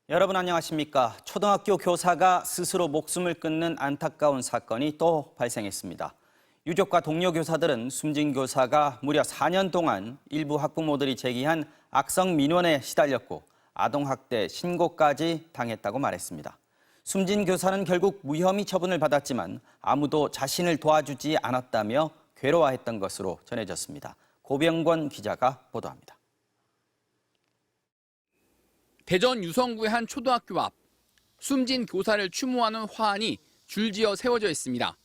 여러분 안녕하십니까? 초등학교 교사가 스스로 목숨을 끊는 안타까운 사건이 또 발생했습니다. 유족과 동료 교사들은 숨진 교사가 무려 4년 동안 일부 학부모들이 제기한 악성 민원에 시달렸고 아동학대 신고까지 당했다고 말했습니다. 숨진 교사는 결국 무혐의 처분을 받았지만 아무도 자신을 도와주지 않았다며 괴로워했던 것으로 전해졌습니다. 고병권 기자가 보도합니다. 대전 유성구의 한 초등학교 앞, 숨진 교사를 추모하는 화환이 줄지어 세워져 있습니다.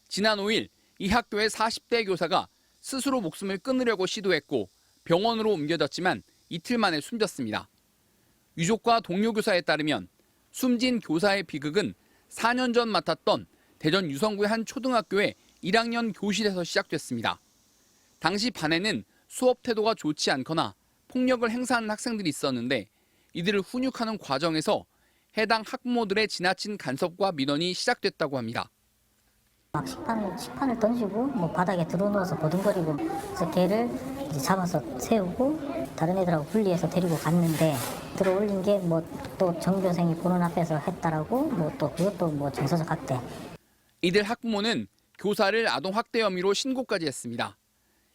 지난 5일 이 학교의 40대 교사가 스스로 목숨을 끊으려고 시도했고 병원으로 옮겨졌지만 이틀 만에 숨졌습니다. 유족과 동료 교사에 따르면 숨진 교사의 비극은 4년 전 맡았던 대전 유성구의 한 초등학교의 1학년 교실에서 시작됐습니다. 당시 반에는 수업 태도가 좋지 않거나 폭력을 행사하는 학생들이 있었는데 이들을 훈육하는 과정에서 해당 학부모들의 지나친 간섭과 민원이 시작됐다고 합니다. 막 식판을 던지고 바닥에 들어누워서 보듬거리고 그래서 걔를 이제 잡아서 세우고 다른 애들하고 분리해서 데리고 갔는데 들어올린 게 또 전교생이 보는 앞에서 했다라고 또 그것도 정서적 학대. 이들 학부모는 교사를 아동 학대 혐의로 신고까지 했습니다.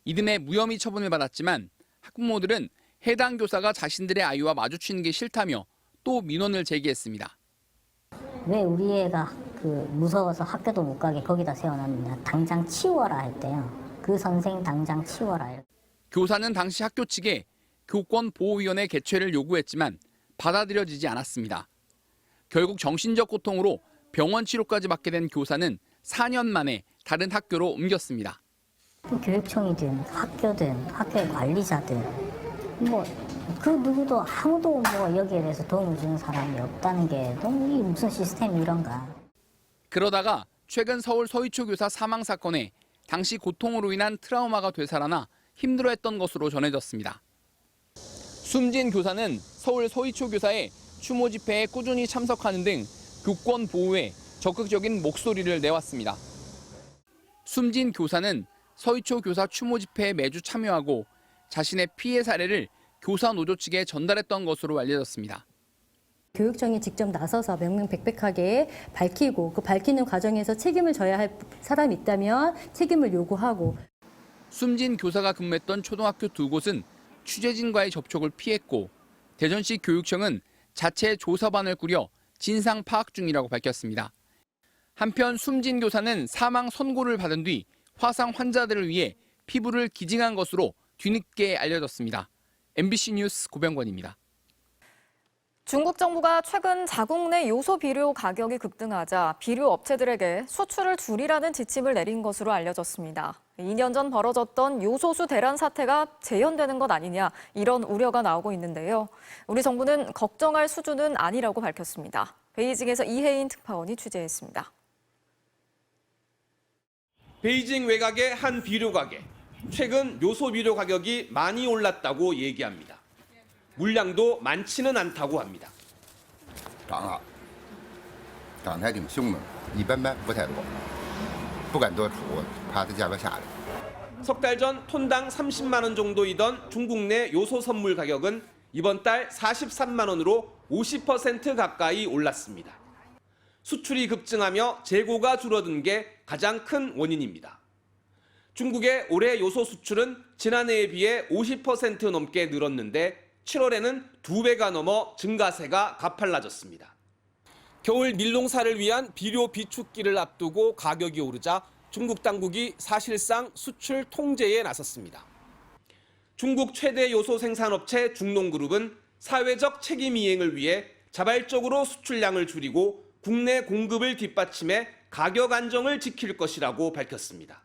이듬해 무혐의 처분을 받았지만 학부모들은 해당 교사가 자신들의 아이와 마주치는 게 싫다며 또 민원을 제기했습니다. 왜 우리 애가 무서워서 학교도 못 가게 거기다 세워놨느냐. 당장 치워라 했대요. 그 선생 당장 치워라. 교사는 당시 학교 측에 교권보호위원회 개최를 요구했지만 받아들여지지 않았습니다. 결국 정신적 고통으로 병원 치료까지 받게 된 교사는 4년 만에 다른 학교로 옮겼습니다. 교육청이든 학교든 학교의 관리자든 그 누구도 아무도 여기에 대해서 도움을 주는 사람이 없다는 게 너무 이 무슨 시스템이 이런가. 그러다가 최근 서울 서희초 교사 사망 사건에 당시 고통으로 인한 트라우마가 되살아나 힘들어했던 것으로 전해졌습니다. 숨진 교사는 서울 서희초 교사의 추모 집회에 꾸준히 참석하는 등 교권 보호에 적극적인 목소리를 내왔습니다. 숨진 교사는 서희초 교사 추모 집회에 매주 참여하고 자신의 피해 사례를 교사 노조 측에 전달했던 것으로 알려졌습니다. 교육청이 직접 나서서 명명백백하게 밝히고 그 밝히는 과정에서 책임을 져야 할 사람이 있다면 책임을 요구하고. 숨진 교사가 근무했던 초등학교 2곳은 취재진과의 접촉을 피했고 대전시 교육청은 자체 조사반을 꾸려 진상 파악 중이라고 밝혔습니다. 한편 숨진 교사는 사망 선고를 받은 뒤 화상 환자들을 위해 피부를 기증한 것으로 뒤늦게 알려졌습니다. MBC 뉴스 고병권입니다. 중국 정부가 최근 자국 내 요소 비료 가격이 급등하자 비료 업체들에게 수출을 줄이라는 지침을 내린 것으로 알려졌습니다. 2년 전 벌어졌던 요소수 대란 사태가 재현되는 것 아니냐 이런 우려가 나오고 있는데요. 우리 정부는 걱정할 수준은 아니라고 밝혔습니다. 베이징에서 이혜인 특파원이 취재했습니다. 베이징 외곽의 한 비료 가게. 최근 요소 비료 가격이 많이 올랐다고 얘기합니다. 물량도 많지는 않다고 합니다. 涨了，涨得还挺凶的，一般般，不太多，不敢多储，怕它价格下来。 석 달 전 톤당 30만 원 정도이던 중국 내 요소 선물 가격은 이번 달 43만 원으로 50% 가까이 올랐습니다. 수출이 급증하며 재고가 줄어든 게 가장 큰 원인입니다. 중국의 올해 요소 수출은 지난해에 비해 50% 넘게 늘었는데 7월에는 2배가 넘어 증가세가 가팔라졌습니다. 겨울 밀농사를 위한 비료 비축기를 앞두고 가격이 오르자 중국 당국이 사실상 수출 통제에 나섰습니다. 중국 최대 요소 생산업체 중농그룹은 사회적 책임 이행을 위해 자발적으로 수출량을 줄이고 국내 공급을 뒷받침해 가격 안정을 지킬 것이라고 밝혔습니다.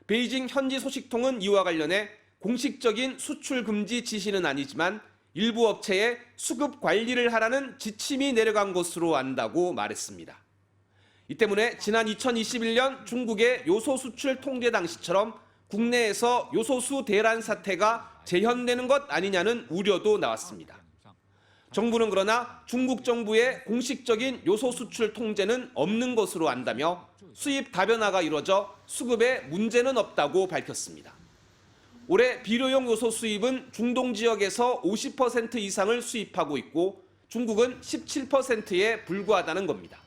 베이징 현지 소식통은 이와 관련해 공식적인 수출 금지 지시는 아니지만 일부 업체에 수급 관리를 하라는 지침이 내려간 것으로 안다고 말했습니다. 이 때문에 지난 2021년 중국의 요소 수출 통제 당시처럼 국내에서 요소수 대란 사태가 재현되는 것 아니냐는 우려도 나왔습니다. 정부는 그러나 중국 정부의 공식적인 요소 수출 통제는 없는 것으로 안다며 수입 다변화가 이뤄져 수급에 문제는 없다고 밝혔습니다. 올해 비료용 요소 수입은 중동 지역에서 50% 이상을 수입하고 있고 중국은 17%에 불과하다는 겁니다.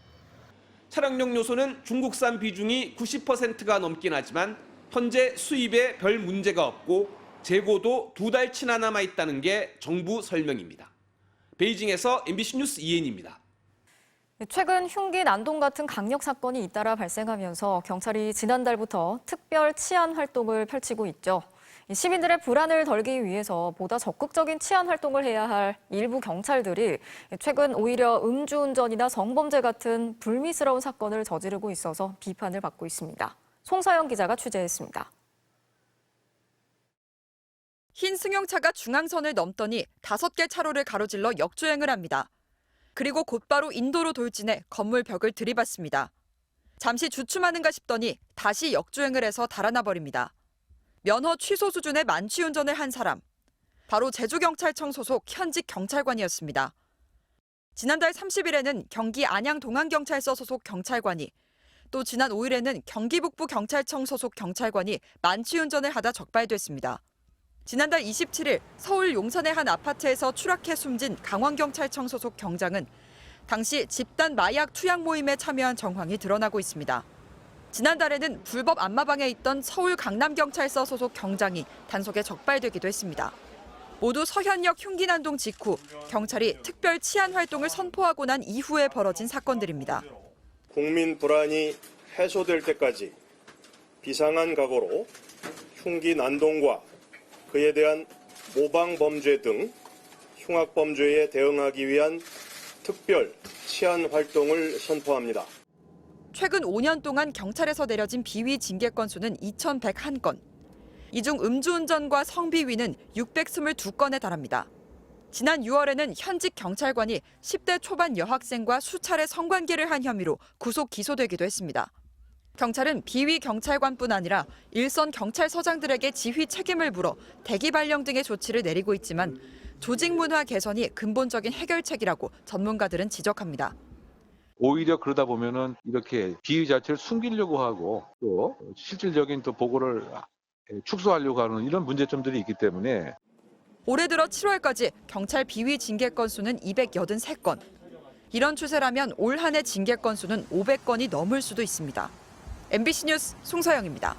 차량용 요소는 중국산 비중이 90%가 넘긴 하지만 현재 수입에 별 문제가 없고 재고도 2달치나 남아있다는 게 정부 설명입니다. 베이징에서 MBC 뉴스 이혜인입니다. 최근 흉기 난동 같은 강력 사건이 잇따라 발생하면서 경찰이 지난달부터 특별 치안 활동을 펼치고 있죠. 시민들의 불안을 덜기 위해서 보다 적극적인 치안 활동을 해야 할 일부 경찰들이 최근 오히려 음주운전이나 성범죄 같은 불미스러운 사건을 저지르고 있어서 비판을 받고 있습니다. 송서영 기자가 취재했습니다. 흰 승용차가 중앙선을 넘더니 5개 차로를 가로질러 역주행을 합니다. 그리고 곧바로 인도로 돌진해 건물 벽을 들이받습니다. 잠시 주춤하는가 싶더니 다시 역주행을 해서 달아나 버립니다. 면허 취소 수준의 만취운전을 한 사람, 바로 제주경찰청 소속 현직 경찰관이었습니다. 지난달 30일에는 경기 안양동안경찰서 소속 경찰관이, 또 지난 5일에는 경기북부경찰청 소속 경찰관이 만취운전을 하다 적발됐습니다. 지난달 27일 서울 용산의 한 아파트에서 추락해 숨진 강원경찰청 소속 경장은 당시 집단 마약 투약 모임에 참여한 정황이 드러나고 있습니다. 지난달에는 불법 안마방에 있던 서울 강남경찰서 소속 경장이 단속에 적발되기도 했습니다. 모두 서현역 흉기 난동 직후 경찰이 특별 치안 활동을 선포하고 난 이후에 벌어진 사건들입니다. 국민 불안이 해소될 때까지 비상한 각오로 흉기 난동과 그에 대한 모방 범죄 등 흉악 범죄에 대응하기 위한 특별 치안 활동을 선포합니다. 최근 5년 동안 경찰에서 내려진 비위 징계 건수는 2,101건. 이 중 음주운전과 성비위는 622건에 달합니다. 지난 6월에는 현직 경찰관이 10대 초반 여학생과 수차례 성관계를 한 혐의로 구속 기소되기도 했습니다. 경찰은 비위 경찰관뿐 아니라 일선 경찰서장들에게 지휘 책임을 물어 대기 발령 등의 조치를 내리고 있지만 조직 문화 개선이 근본적인 해결책이라고 전문가들은 지적합니다. 오히려 그러다 보면은 이렇게 비위 자체를 숨기려고 하고 또 실질적인 또 보고를 축소하려고 하는 이런 문제점들이 있기 때문에 올해 들어 7월까지 경찰 비위 징계 건수는 283건. 이런 추세라면 올 한 해 징계 건수는 500건이 넘을 수도 있습니다. MBC 뉴스 송서영입니다.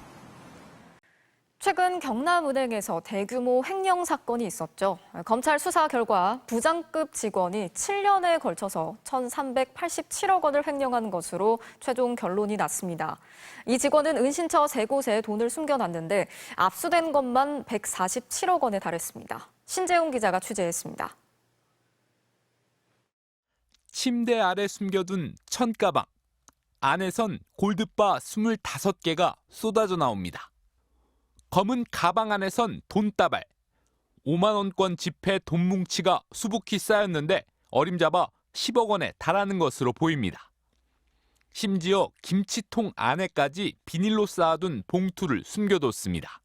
최근 경남은행에서 대규모 횡령 사건이 있었죠. 검찰 수사 결과 부장급 직원이 7년에 걸쳐서 1,387억 원을 횡령한 것으로 최종 결론이 났습니다. 이 직원은 은신처 3곳에 돈을 숨겨놨는데 압수된 것만 147억 원에 달했습니다. 신재용 기자가 취재했습니다. 침대 아래 숨겨둔 천가방. 안에선 골드바 25개가 쏟아져 나옵니다. 검은 가방 안에선 돈다발, 5만 원권 지폐 돈 뭉치가 수북히 쌓였는데 어림잡아 10억 원에 달하는 것으로 보입니다. 심지어 김치통 안에까지 비닐로 쌓아둔 봉투를 숨겨뒀습니다.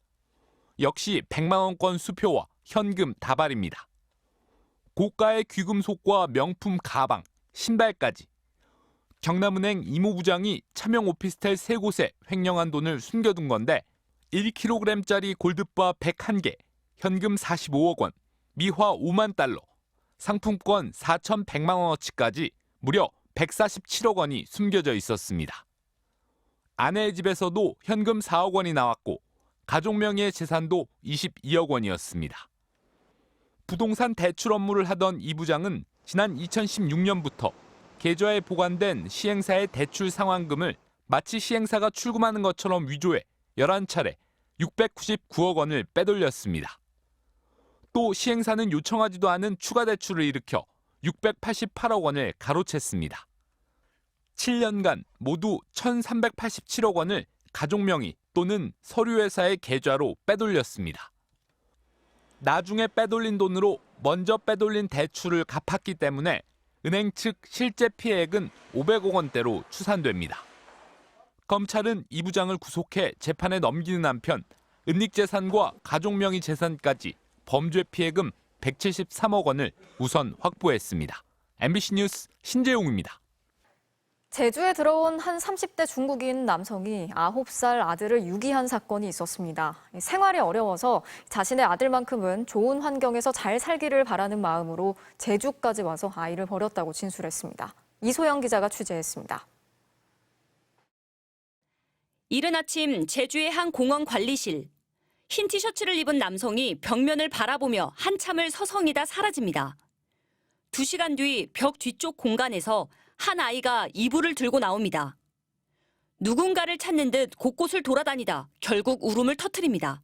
역시 100만 원권 수표와 현금 다발입니다. 고가의 귀금속과 명품 가방, 신발까지. 경남은행 이모부장이 차명 오피스텔 3곳에 횡령한 돈을 숨겨둔 건데 1kg짜리 골드바 101개, 현금 45억 원, 미화 5만 달러, 상품권 4,100만 원어치까지 무려 147억 원이 숨겨져 있었습니다. 아내의 집에서도 현금 4억 원이 나왔고 가족 명의의 재산도 22억 원이었습니다. 부동산 대출 업무를 하던 이 부장은 지난 2016년부터 계좌에 보관된 시행사의 대출 상환금을 마치 시행사가 출금하는 것처럼 위조해 11차례 699억 원을 빼돌렸습니다. 또 시행사는 요청하지도 않은 추가 대출을 일으켜 688억 원을 가로챘습니다. 7년간 모두 1,387억 원을 가족 명의 또는 서류회사의 계좌로 빼돌렸습니다. 나중에 빼돌린 돈으로 먼저 빼돌린 대출을 갚았기 때문에 은행 측 실제 피해액은 500억 원대로 추산됩니다. 검찰은 이 부장을 구속해 재판에 넘기는 한편 은닉재산과 가족 명의 재산까지 범죄 피해금 173억 원을 우선 확보했습니다. MBC 뉴스 신재용입니다. 제주에 들어온 한 30대 중국인 남성이 9살 아들을 유기한 사건이 있었습니다. 생활이 어려워서 자신의 아들만큼은 좋은 환경에서 잘 살기를 바라는 마음으로 제주까지 와서 아이를 버렸다고 진술했습니다. 이소영 기자가 취재했습니다. 이른 아침 제주의 한 공원 관리실. 흰 티셔츠를 입은 남성이 벽면을 바라보며 한참을 서성이다 사라집니다. 2시간 뒤 벽 뒤쪽 공간에서 한 아이가 이불을 들고 나옵니다. 누군가를 찾는 듯 곳곳을 돌아다니다 결국 울음을 터뜨립니다.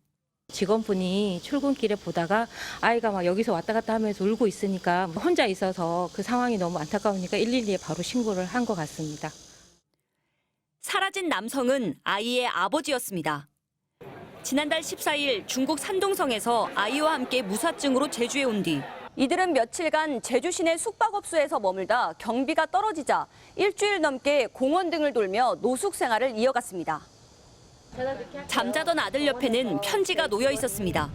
직원분이 출근길에 보다가 아이가 막 여기서 왔다 갔다 하면서 울고 있으니까 혼자 있어서 그 상황이 너무 안타까우니까 112에 바로 신고를 한 것 같습니다. 사라진 남성은 아이의 아버지였습니다. 지난달 14일 중국 산동성에서 아이와 함께 무사증으로 제주에 온 뒤 이들은 며칠간 제주 시내 숙박업소에서 머물다 경비가 떨어지자 일주일 넘게 공원 등을 돌며 노숙 생활을 이어갔습니다. 잠자던 아들 옆에는 편지가 놓여 있었습니다.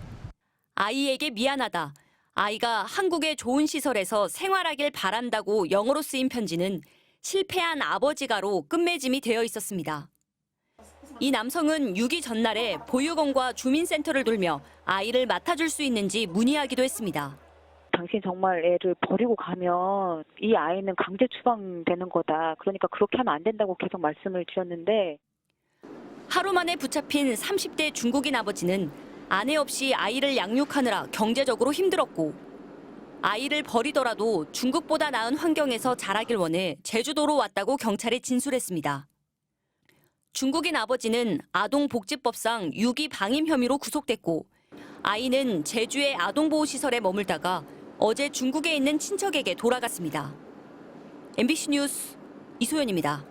아이에게 미안하다. 아이가 한국의 좋은 시설에서 생활하길 바란다고 영어로 쓰인 편지는 실패한 아버지가로 끝맺음이 되어 있었습니다. 이 남성은 유기 전날에 보육원과 주민센터를 돌며 아이를 맡아줄 수 있는지 문의하기도 했습니다. 당신 정말 애를 버리고 가면 이 아이는 강제 추방되는 거다. 그러니까 그렇게 하면 안 된다고 계속 말씀을 드렸는데 하루 만에 붙잡힌 30대 중국인 아버지는 아내 없이 아이를 양육하느라 경제적으로 힘들었고 아이를 버리더라도 중국보다 나은 환경에서 자라길 원해 제주도로 왔다고 경찰에 진술했습니다. 중국인 아버지는 아동복지법상 유기 방임 혐의로 구속됐고 아이는 제주의 아동보호시설에 머물다가 어제 중국에 있는 친척에게 돌아갔습니다. MBC 뉴스 이소연입니다.